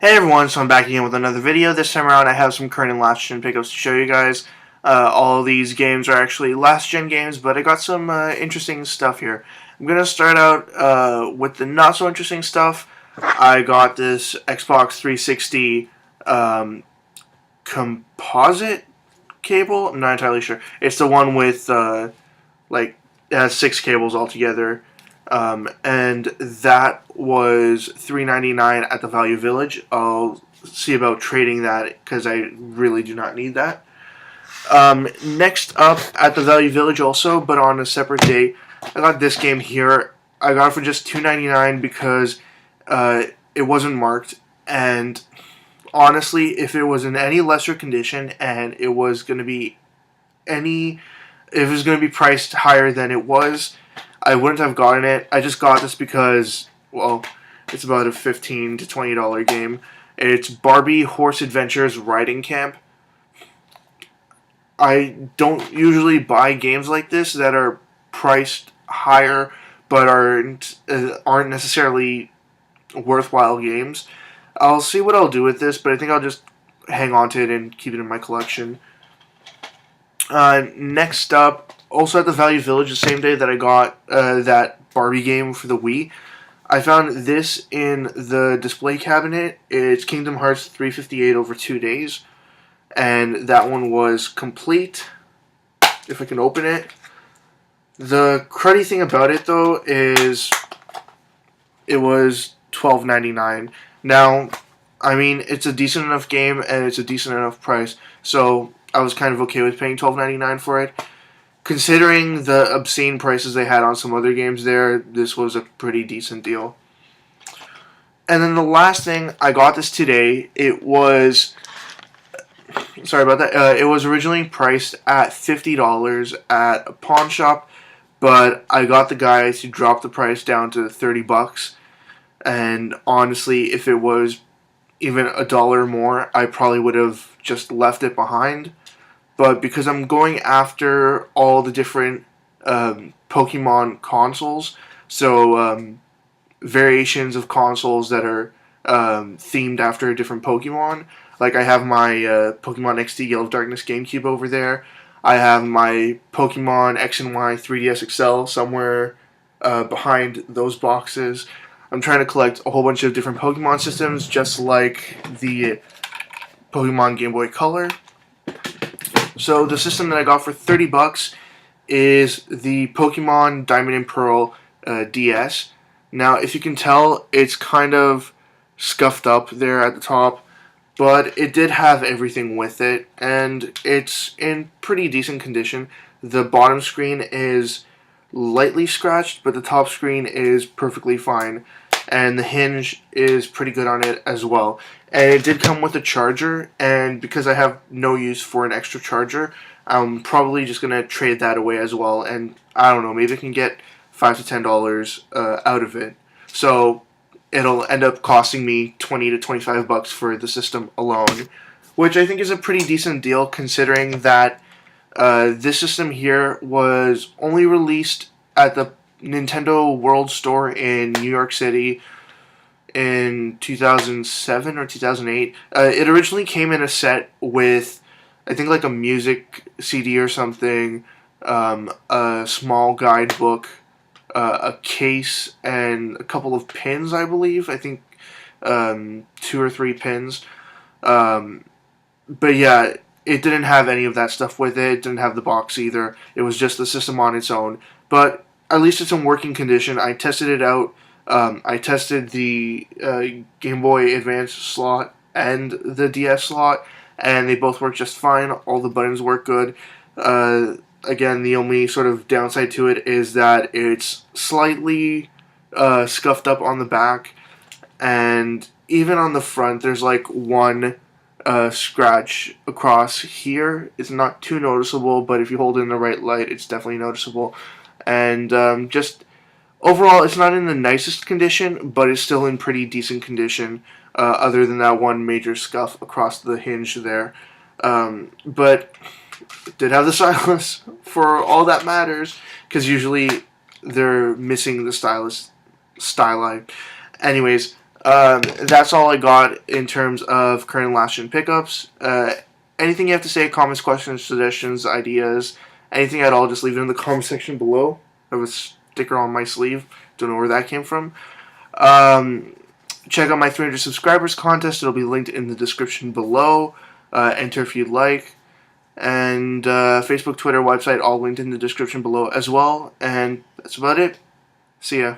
Hey everyone, so I'm back again with another video. This time around I have some current and last gen pickups to show you guys. All of these games are actually last gen games, but I got some interesting stuff here. I'm going to start out with the not so interesting stuff. I got this Xbox 360 composite cable. I'm not entirely sure. It's the one with, it has 6 cables altogether. And that was $3.99 at the Value Village. I'll see about trading that because I really do not need that. Next up at the Value Village also, but on a separate day, I got this game here. I got it for just $2.99 because it wasn't marked, and honestly, if it was in any lesser condition and it was going to be priced higher than it was, I wouldn't have gotten it. I just got this because, well, it's about a $15 to $20 game. It's Barbie Horse Adventures Riding Camp. I don't usually buy games like this that are priced higher but aren't necessarily worthwhile games. I'll see what I'll do with this, but I think I'll just hang on to it and keep it in my collection. Next up, also at the Value Village, the same day that I got that Barbie game for the Wii, I found this in the display cabinet. It's Kingdom Hearts 358 over 2 days, and that one was complete. If I can open it. The cruddy thing about it, though, is it was $12.99. Now, I mean, it's a decent enough game, and it's a decent enough price, so I was kind of okay with paying $12.99 for it. Considering the obscene prices they had on some other games there, this was a pretty decent deal. And then the last thing, I got this today. It was, sorry about that, it was originally priced at $50 at a pawn shop, but I got the guy to drop the price down to $30. And honestly, if it was even $1 more, I probably would have just left it behind. But because I'm going after all the different Pokemon consoles, so variations of consoles that are themed after a different Pokemon. Like I have my Pokemon XD Yellow Darkness GameCube over there. I have my Pokemon X and Y 3DS XL somewhere behind those boxes. I'm trying to collect a whole bunch of different Pokemon systems, just like the Pokemon Game Boy Color. So the system that I got for $30 is the Pokemon Diamond and Pearl DS. Now, if you can tell, it's kind of scuffed up there at the top, but it did have everything with it, and it's in pretty decent condition. The bottom screen is lightly scratched, but the top screen is perfectly fine, and the hinge is pretty good on it as well. And it did come with a charger, and because I have no use for an extra charger, I'm probably just going to trade that away as well, and I don't know, maybe I can get $5 to $10 out of it. So it'll end up costing me $20 to $25 for the system alone, which I think is a pretty decent deal considering that this system here was only released at the Nintendo World Store in New York City in 2007 or 2008. It originally came in a set with, I think, like a music CD or something, a small guidebook, a case, and a couple of pins, I believe. I think 2 or 3 pins. But yeah, it didn't have any of that stuff with it. It didn't have the box either. It was just the system on its own. But at least it's in working condition. I tested it out. I tested the Game Boy Advance slot and the DS slot, and they both work just fine. All the buttons work good. Again, the only sort of downside to it is that it's slightly scuffed up on the back, and even on the front, there's like one scratch across here. It's not too noticeable, but if you hold it in the right light, it's definitely noticeable. And just overall, it's not in the nicest condition, but it's still in pretty decent condition, other than that one major scuff across the hinge there. But it did have the stylus for all that matters, because usually they're missing the stylus styli. Anyways, That's all I got in terms of current and last gen pickups. Anything you have to say, comments, questions, suggestions, ideas, anything at all, just leave it in the comment section below. I have a sticker on my sleeve. Don't know where that came from. Check out my 300 subscribers contest. It'll be linked in the description below. Enter if you'd like. And Facebook, Twitter, website, all linked in the description below as well. And that's about it. See ya.